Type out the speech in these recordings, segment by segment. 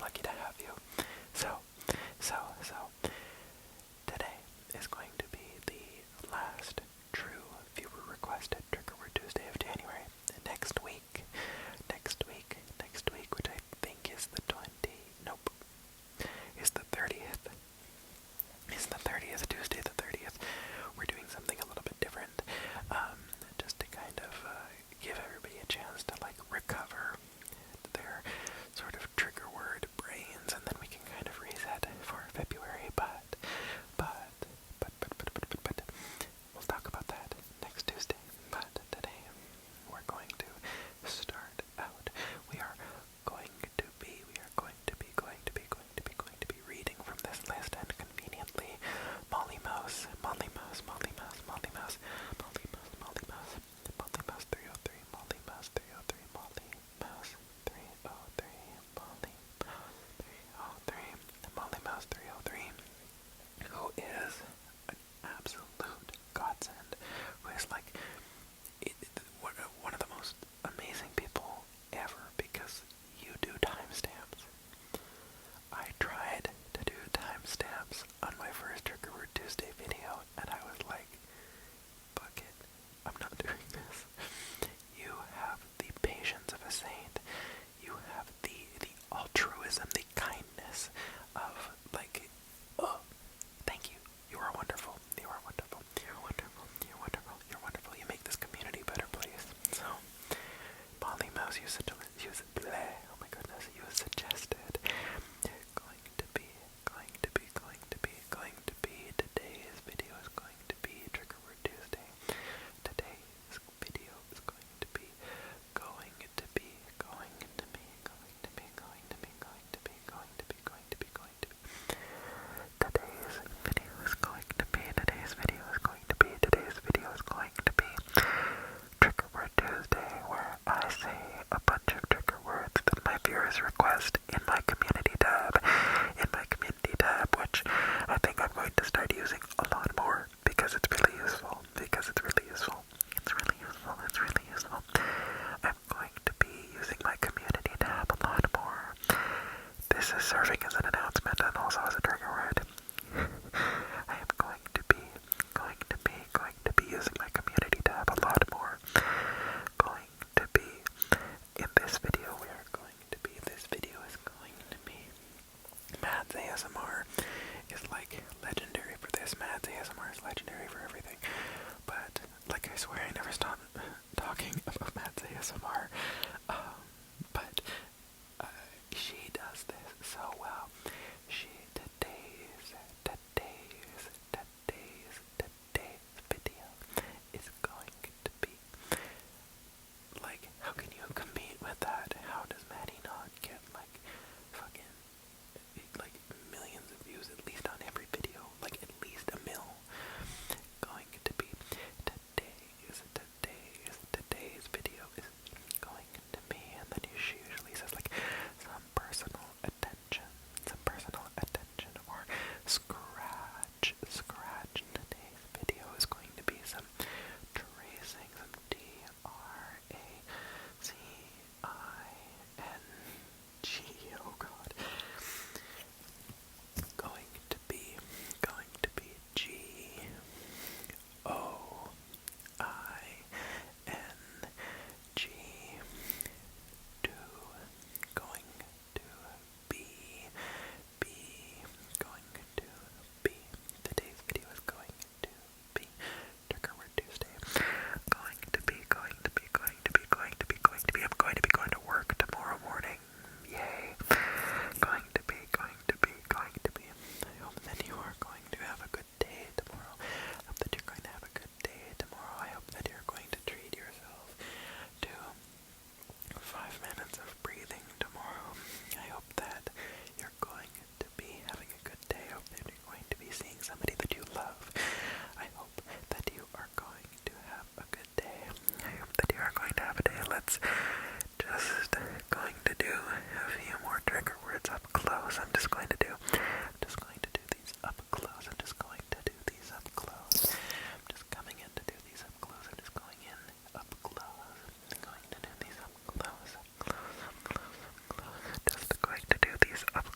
lucky to have you. So, today is going to be the last true viewer requested Trigger Word Tuesday of January. Next week, which I think is the 30th. It's the 30th, Tuesday the 30th. We're doing something a little bit different, just to kind of give everybody a chance to like recover their sort of trigger word brains, and then we can kind of reset for February. But we'll talk about that next Tuesday. But today we're going to start out. We are going to be reading from this list, and conveniently, Molly Mouse 303, Molly Mouse 303, who is an absolute godsend, who is like one of the most amazing people ever, because you do timestamps. I tried to do timestamps on my first Trigger Word Tuesday video, and I was like, fuck it, I'm not doing this. You have the patience of a saint. You have the altruism, the kindness of, like, oh, thank you. You are wonderful. You are wonderful. You're wonderful. You're wonderful. You're wonderful. You make this community a better place. So, Molly Mouse, oh my goodness, you suggested today's video is going to be Trigger Word Tuesday. Today's video is going to be Trigger Word Tuesday, where I say a bunch of trigger words that my viewers request in my community tab, which I think I'm going to start using a lot more because it's really useful. I'm going to be using my community tab a lot more. This is serving as an announcement and also as a trigger word. I am going to be using my community tab a lot more. Matt's ASMR is like legendary for this. Matt's ASMR is legendary for everything. But, like, I swear I never stopped talking about Matt's ASMR. But she does this so well. Today's video is going to be, like, how can you compete with that? How does Maddie not get, like, fucking, like, millions of views at least on every video, like at least a mil? Going to be today's video is going to be, and then she usually says like some personal attention or scratch. Today's video is going to be some tracing, some DRACING. Oh god. Going to be GOING to going to be today's video is going to be Trigger Word Tuesday. I'm going to be going to work tomorrow morning. Yay. Going to be. I hope that you are going to have a good day tomorrow. I hope that you're going to have a good day tomorrow. I hope that you're going to treat yourself to 5 minutes of breathing tomorrow. I hope that you're going to be having a good day. I hope that you're going to be seeing somebody that you love. I hope that you are going to have a good day. I hope that you are going to have a day. Let's just going to do a few more trigger words up close. I'm just going to do these up close. I'm just coming in to do these up close. I'm just going in up close. I'm going to do these up close. Just going to do these up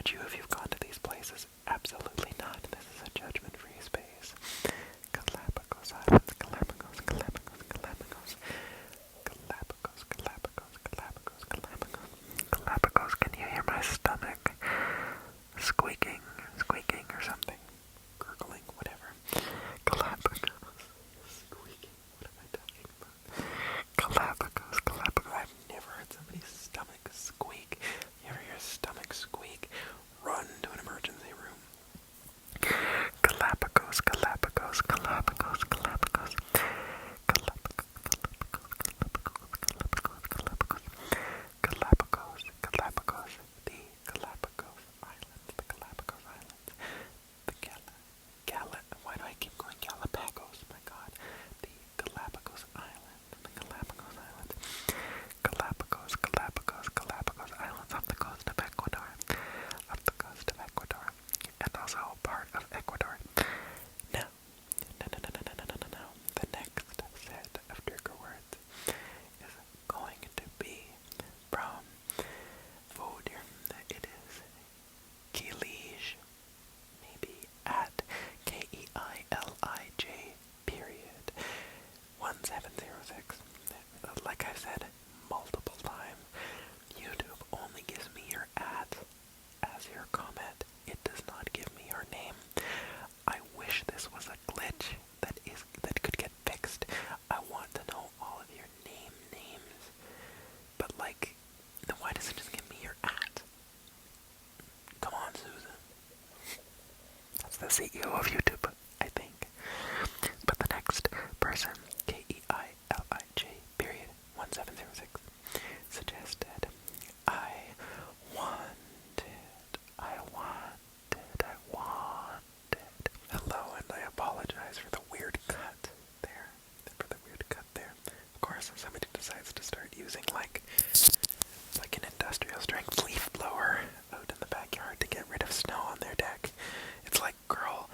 judge you if you've gone to these places. Absolutely not. This is a judgment-free space. Galapagos Islands, Galapagos, Galapagos, Galapagos. Galapagos, Galapagos, Galapagos, Galapagos. Galapagos, can you hear my stomach squeaking or something? Gurgling, whatever. Galapagos. Squeaking, what am I talking about? Galapagos, Galapagos. I've never heard somebody's stomach squeak. You ever hear a stomach squeak? Run to an emergency room. Galapagos, Galapagos, Galapagos, Galapagos. Galapagos, Galapagos, the Galapagos Islands, the Galapagos Islands, why do I keep going Galapagos? My God, the Galapagos Islands, the Galapagos Islands, Galapagos, Galapagos, Galapagos Islands off the coast of Ecuador, and also part of Ecuador. Now, the next set of trigger words is going to be from, oh dear, it is Keilij, maybe at Keilij period 1706. Like I've said multiple times, YouTube only gives me your ad as your comment. It does not give me your name. I wish this was a glitch that could get fixed. I want to know all of your names. But like, then why does it just give me your at? Come on, Susan. That's the CEO of YouTube, I think. But the next person, Keilij period 1706, suggested, I wanted. Hello, and I apologize for the weird cut there. Of course, if somebody decides to start using like an industrial strength leaf blower out in the backyard to get rid of snow on their deck, it's like, girl,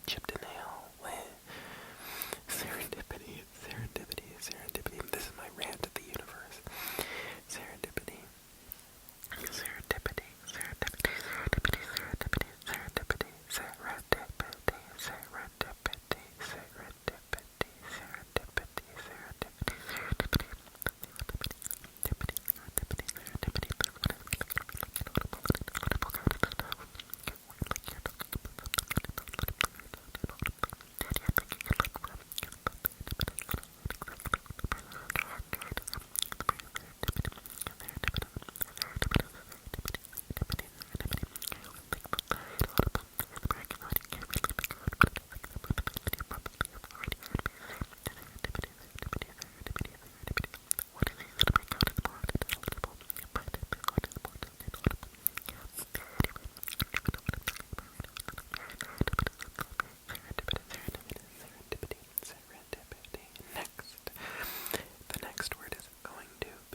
chipped a nail. Serendipity, serendipity, serendipity. This is my rant of the universe. Serendipity. Serendipity, serendipity, serendipity, serendipity, serendipity, serendipity, serendipity, serendipity, serendipity, serendipity, The next word is going to be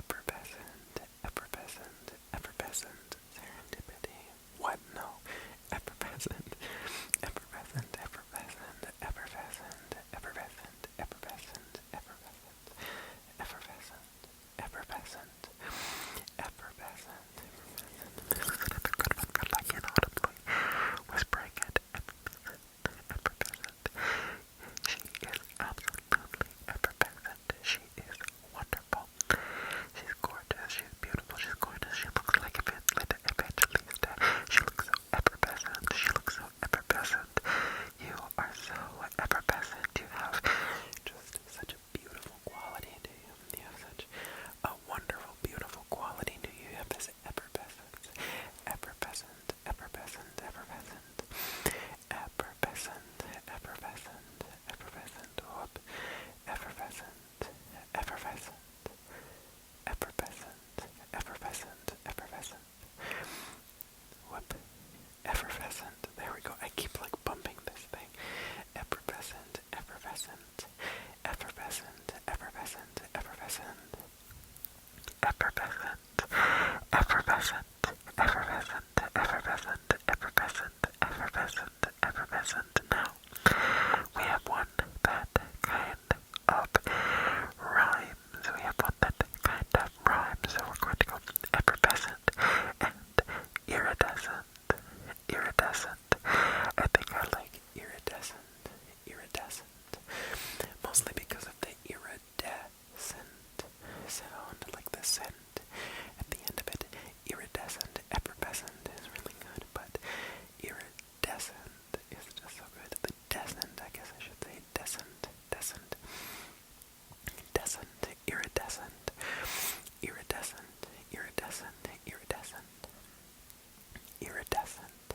effervescent, effervescent, effervescent, serendipity. What? No. Effervescent, effervescent, effervescent, effervescent, effervescent, effervescent, effervescent, effervescent, effervescent, effervescent. This is another good one for like inaudibly whispering it. Effervescent. She is absolutely effervescent. She is wonderful. She's gorgeous. She's beautiful. She's gorgeous. She looks like Evangelista. She looks so effervescent. She looks so effervescent. You are so effervescent. You have just such a beautiful quality to you. You have such a wonderful, beautiful quality to you. You have this effervescence. Effervescent, effervescent, effervescent. Effervescent, effervescent, effervescent, whoop, effervescent, effervescent, effervescent, effervescent, effervescent, whoop, effervescent, there we go, I keep like bumping this thing, effervescent, effervescent, effervescent, effervescent, effervescent, effervescent, effervescent, effervescent, effervescent, effervescent, effervescent, effervescent. Now, we have one that kind of rhymes. We have one that kind of rhymes. So we're going to go effervescent and iridescent. Iridescent. I think I like iridescent. Iridescent. Mostly because of the iridescent sound, like the scent at the end of it. Iridescent, effervescent is really good, but iridescent is just so good. The descent, I guess I should say, descent, descent, descent, iridescent, iridescent, iridescent, iridescent, iridescent,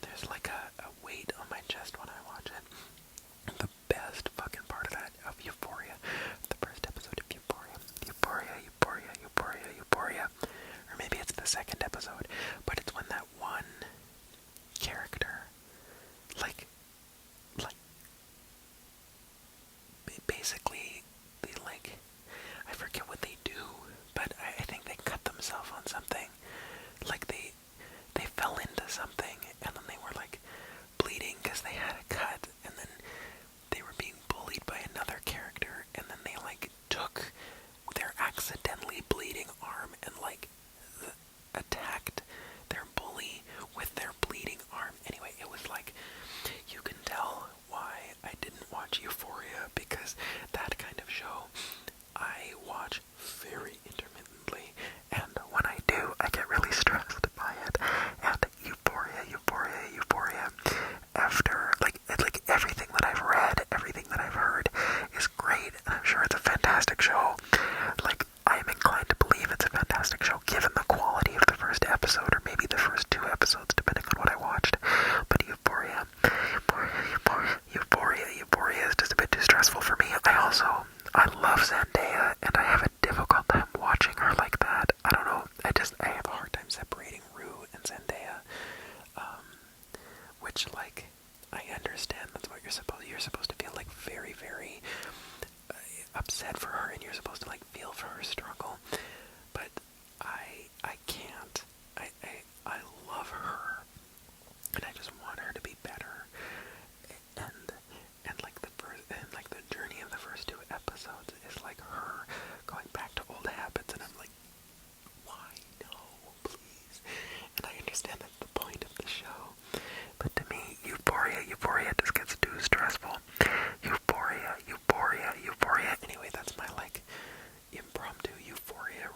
Euphoria. The first episode of Euphoria. Euphoria, Euphoria, Euphoria, Euphoria. Or maybe it's the second episode. But it's when that one character, like, basically, they, like, I forget what they do, but I think they cut themselves on something. Like, they fell into something, and then they were, like, bleeding because they had a cut, and then they were being bullied by another character, and then they, like, took their accidentally bleeding arm and, like, attacked their bully with their bleeding arm. Anyway, it was like, you can tell why I didn't watch Euphoria, because that kind of show I watch very intermittently, and when I do, I get really stressed by it. And Euphoria, Euphoria, Euphoria, after, like everything that I've read, everything that I've heard is great, and I'm sure it's a fantastic show. Like, I'm inclined to believe it's a fantastic show, given the quality of the first episode, or maybe the first 2 episodes, depending on what I watched. But Euphoria is just a bit too stressful for me. I love Zendaya, and I have a difficult time watching her like that. I don't know, I have a hard time separating Rue and Zendaya, which, like, I understand that's what you're supposed to feel, like, very, very upset for her, and you're supposed to, like, feel for her struggle, but I can't. I love her, and I just want her to be better, and like the journey of the first 2 episodes is like her going back to old habits, and I'm like, why? No, please. And I understand that's the point of the show, but to me, Euphoria just gets too stressful. Euphoria. Anyway, that's my, like, impromptu Euphoria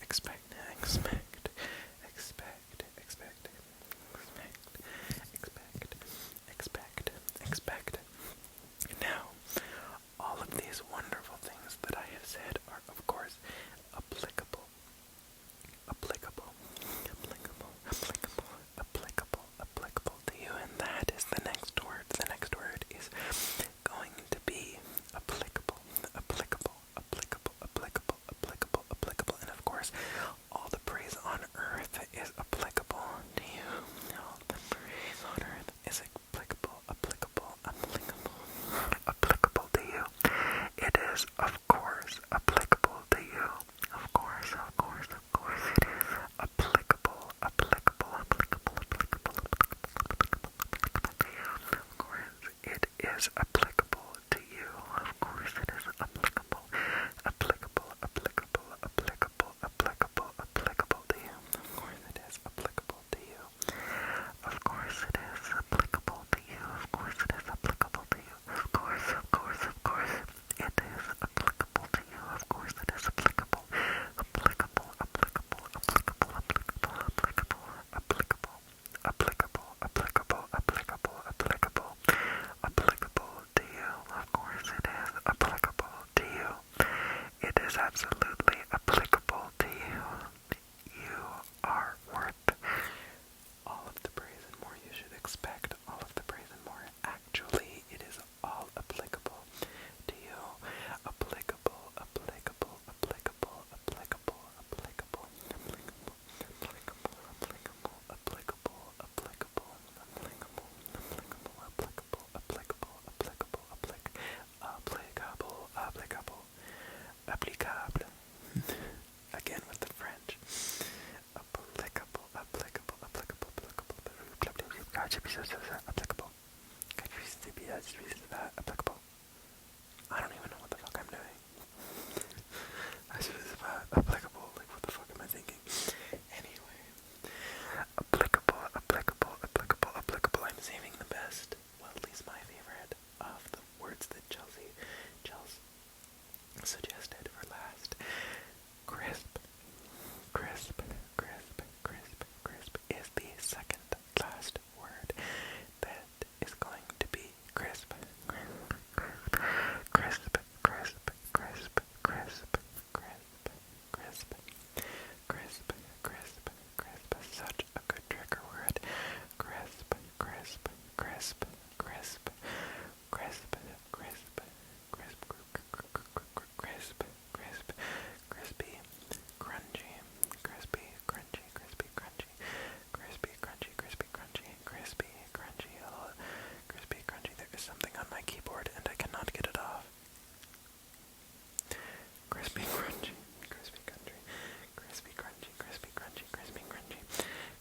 expect, expect, expect, expect, expect, expect, expect. Now, all of these wonderful things that I have said are, of course, applicable, applicable, applicable, applicable, applicable, applicable to you, and that is the next word. The next word is going to be applicable, applicable, applicable, applicable, applicable, applicable, and of course, all the praise on earth is applicable to you. All the praise on earth is applicable, applicable, applicable, applicable to you. It is, of course, applicable to you. Of course, of course, of course, it is applicable, applicable, applicable, applicable, applicable, applicable to you. Of course, it is applicable to you. Of course, it is applicable, applicable, applicable, applicable, applicable, applicable to you. Of course, it is applicable to you. Of course, it is applicable to you. Of course, it is applicable to you. Of course, of course, of course, it is applicable to you. Of course, it is applicable, applicable, applicable, applicable, applicable, applicable, applicable, applicable, applicable, applicable, applicable, applicable to you. Of course, it is applicable to you. It is absolutely applicable to you. You are worth all of the praise and more. You should expect all of the praise and more. Actually, it is all applicable to you. Applicable, applicable, applicable, applicable, applicable, applicable, applicable, applicable, applicable, applicable, applicable, applicable, applicable, applicable, applicable, applicable, applicable. Again with the French. Applicable, applicable, applicable, applicable, applicable, applicable. I don't even know what the fuck I'm doing. Applicable, like what the fuck am I thinking? Anyway. Applicable, applicable, applicable, applicable. I'm saving the best, well at least my favorite, of the words that Chelsea suggested for last. Crisp, crisp, crisp, crisp, crisp is the second last word that is going to be crisp, crisp, crisp, crisp, crisp, crisp, crisp, crisp, crisp, crisp, crisp. Such a good trigger word. Crisp, crisp, crisp, crisp, crisp, crisp, crisp, crisp, crisp, crispy, crunchy, crispy, crunchy, crispy, crunchy, crispy, crunchy, crispy, crunchy, crispy, crunchy, crispy, crunchy. There is something on my keyboard and I cannot get it off. Crispy, crunchy, crispy, crunchy, crispy, crunchy, crispy, crunchy, crispy, crunchy,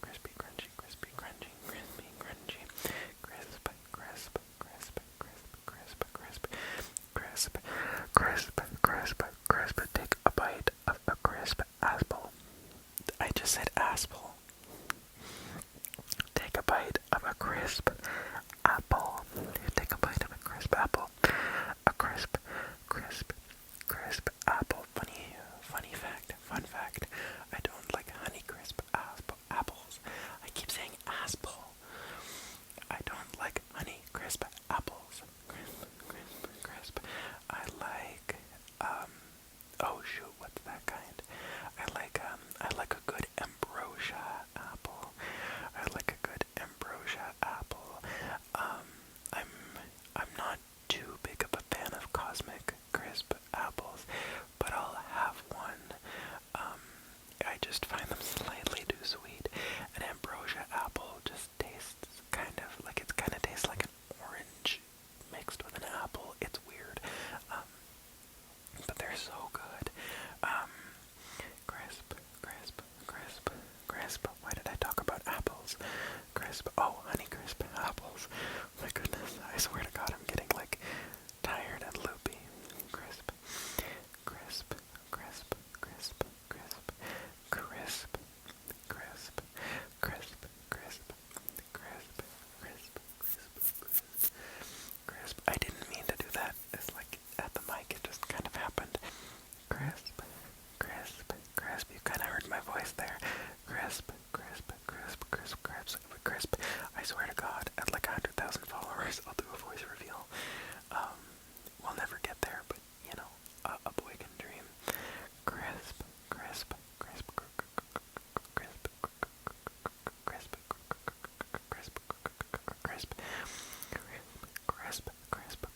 crispy, crunchy, crispy, crunchy, crispy, crunchy, crisp, crisp, crisp, crisp, crisp, crisp, crisp, crisp, crisp. Take a bite of a crisp apple. I just said apple. Take a bite of a crisp apple. Take a bite of a crisp apple. A crisp, crisp, crisp apple. Funny fact, fun fact. I don't like Honeycrisp apples. I keep saying apple. I don't like Honeycrisp apples. Crisp, crisp, crisp. I like, oh shoot, what's that kind? I like a good ambrosia apple. I like a good ambrosia apple. I'm not too big of a fan of Cosmic Crisp apples, but I'll have one. I just find them slightly too sweet. An ambrosia apple just tastes kind of tastes like an orange mixed with an apple. It's weird. But they're so good. Crisp, crisp, crisp, crisp. Why did I talk about apples? Crisp. Oh, Honeycrisp apples. My goodness, I swear to God, I'm getting like tired and loopy. Crisp, crisp, crisp, crisp, crisp, crisp, crisp, crisp, crisp, crisp, crisp, crisp, crisp. I didn't mean to do that. It's like at the mic, it just kind of happened. Crisp, crisp, crisp. You kind of heard lose my voice there. Crisp, crisp, crisp, crisp, crisp, crisp. I swear to God, at like 100,000 followers, I'll do a voice reveal. We'll never get there, but you know, a boy can dream. Crisp, crisp, crisp, crisp, crisp, crisp, crisp, crisp, crisp, crisp,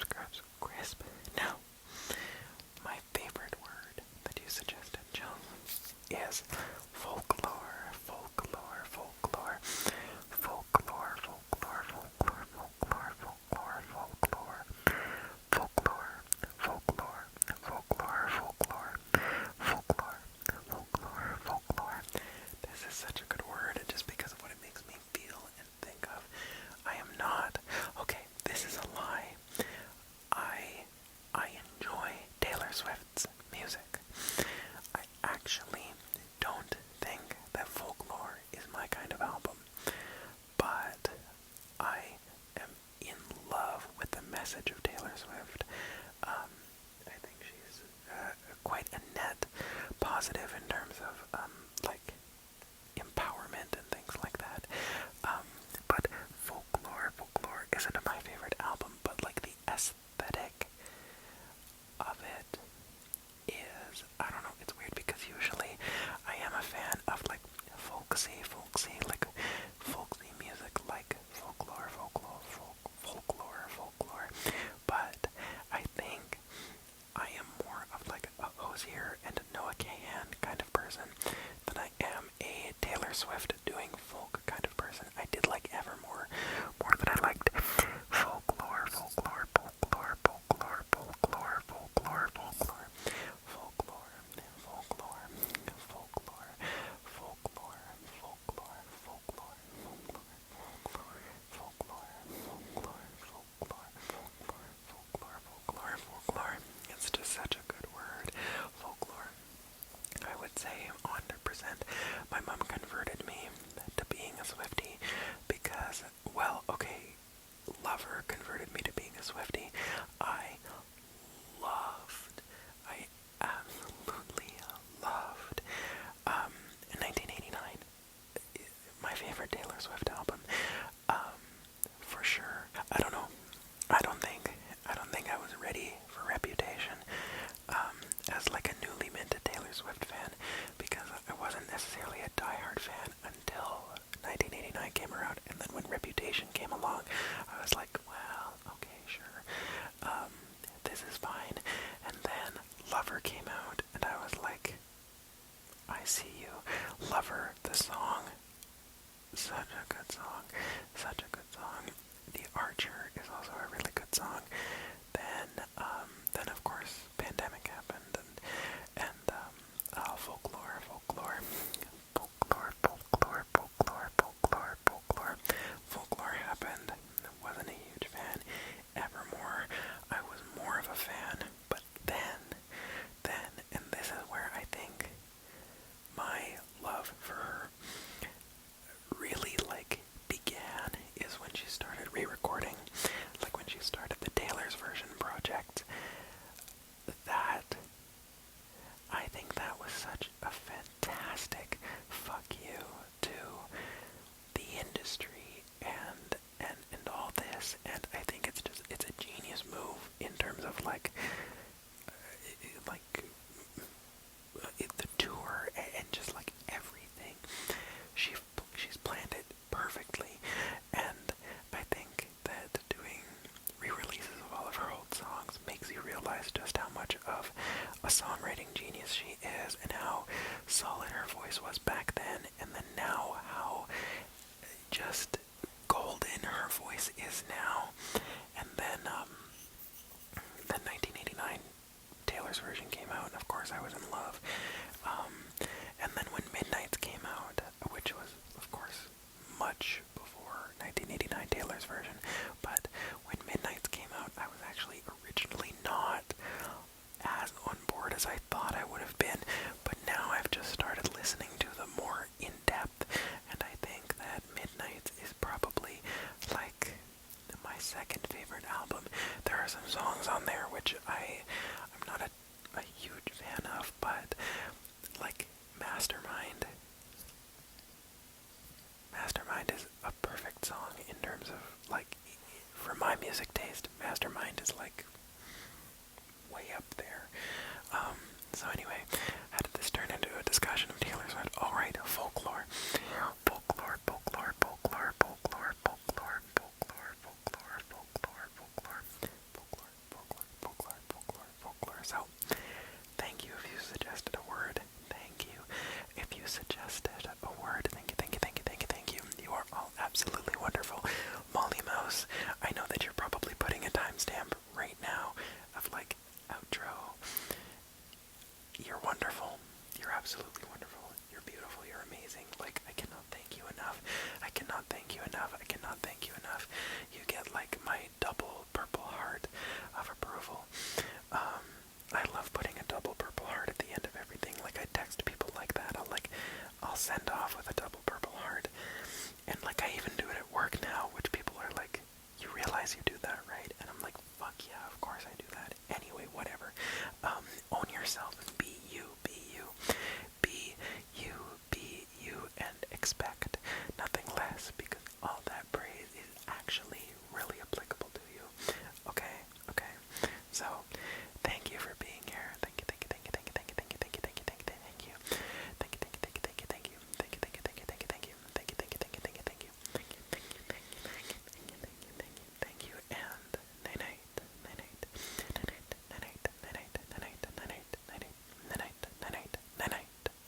crisp, crisp. Now, my favorite word that you suggested, Joe, is folklore, folklore, folklore, folklore, folklore, folklore, folklore, folklore, folklore, folklore, folklore, folklore, folklore, folklore, folklore, folklore. This is such a good word just because of what it makes me feel and think of. I am not, okay, this is a lie. I enjoy Taylor Swift's music. I actually don't think that Folklore is my kind of album, but I am in love with the message of Taylor Swift. I think she's quite a net positive in terms of like empowerment and things like that. But Folklore isn't my favorite album, but like the aesthetic of it is, I don't know, it's weird because usually I am a fan of like folksy, like folksy music, like folklore, but I think I am more of like a Hosier and a Noah Kahan kind of person than I am a Taylor Swift doing folk kind of person. I did like Evermore more than I liked folklore, folklore, folklore, folklore, folklore, folklore, folklore, folklore, folklore, folklore, folklore, folklore, folklore, folklore, folklore. It's just such a good word. Folklore. I would say 100%. My mom converted me to being a Swiftie because, well, okay, Lover converted me to being a Swiftie. I absolutely loved, in 1989, my favorite Taylor Swift album, for sure. I don't know. I don't think I was ready for Reputation, as like a newly minted Taylor Swift fan, because I wasn't necessarily a diehard fan until 1989 came around, and then when Reputation came along, I was like, well, okay, sure, this is fine. And then Lover came out, and I was like, I see you. Lover, the song, such a good song, such a good song. The Archer is also a really good song. Then of course, Pandemic happened, and Folklore, Folklore, Folklore, Folklore, Folklore, Folklore, Folklore, Folklore happened. Wasn't a huge fan. Evermore, I was more of a fan, but then, and this is where I think my love for her really like began, is when she started re-recording, like when she started the Taylor's Version project. That, I think that was such a fantastic fuck you to the industry and all this, and I think it's a genius move in terms of like the tour and just like everything. She's planned it perfectly, and I think that doing re-releases of all of her old songs makes you realize just how much of a songwriting genius she is, and how solid her voice was back then, and then now how just golden her voice is now. And then 1989 Taylor's Version came out, and of course I was in love. And then when Midnights came out, which was of course much before 1989 Taylor's Version, but when Midnights came out, I was actually originally not as on board as I thought I would have been, but now I've just started listening to them more in depth, and I think that Midnights is probably like my second favorite album. There are some songs on there which I'm not a huge fan of, but enough. I cannot thank you enough. I cannot thank you enough. You get like my double purple heart of approval. I love putting a double purple heart at the end of everything. Like I text people like that. I'll send off with a double purple heart. And like I even do it at work now, which people are like, you realize you do that,